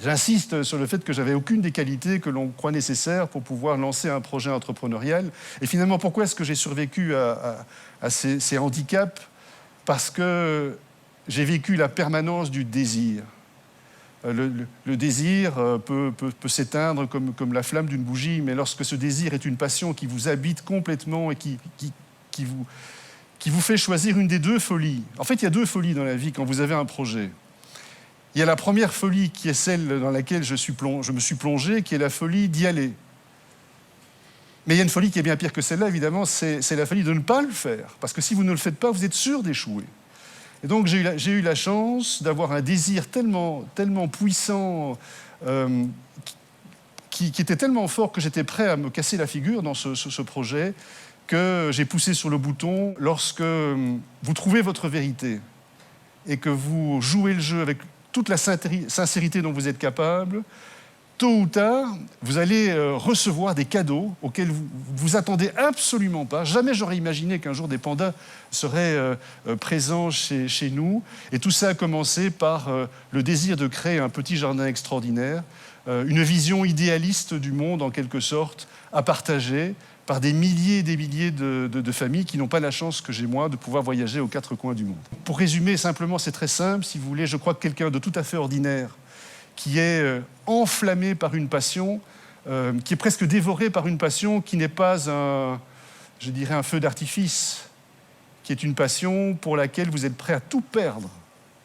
J'insiste sur le fait que j'avais aucune des qualités que l'on croit nécessaires pour pouvoir lancer un projet entrepreneurial. Et finalement, pourquoi est-ce que j'ai survécu à ces handicaps? Parce que j'ai vécu la permanence du désir. Le désir peut s'éteindre comme la flamme d'une bougie, mais lorsque ce désir est une passion qui vous habite complètement et qui vous fait choisir une des deux folies. En fait, il y a deux folies dans la vie quand vous avez un projet. Il y a la première folie qui est celle dans laquelle je me suis plongé, qui est la folie d'y aller. Mais il y a une folie qui est bien pire que celle-là, évidemment, c'est la folie de ne pas le faire. Parce que si vous ne le faites pas, vous êtes sûr d'échouer. Et donc j'ai eu la chance d'avoir un désir tellement puissant, qui était tellement fort que j'étais prêt à me casser la figure dans ce projet, que j'ai poussé sur le bouton. Lorsque vous trouvez votre vérité et que vous jouez le jeu avec toute la sincérité dont vous êtes capable, tôt ou tard, vous allez recevoir des cadeaux auxquels vous ne vous attendez absolument pas. Jamais j'aurais imaginé qu'un jour des pandas seraient présents chez nous. Et tout ça a commencé par le désir de créer un petit jardin extraordinaire, une vision idéaliste du monde, en quelque sorte, à partager par des milliers et des milliers de familles qui n'ont pas la chance que j'ai moi de pouvoir voyager aux quatre coins du monde. Pour résumer, simplement, c'est très simple, si vous voulez, je crois que quelqu'un de tout à fait ordinaire, qui est enflammé par une passion, qui est presque dévoré par une passion qui n'est pas un feu d'artifice, qui est une passion pour laquelle vous êtes prêt à tout perdre.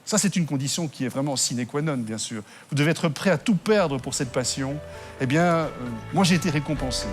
Ça, c'est une condition qui est vraiment sine qua non, bien sûr. Vous devez être prêt à tout perdre pour cette passion. Eh bien, moi, j'ai été récompensé.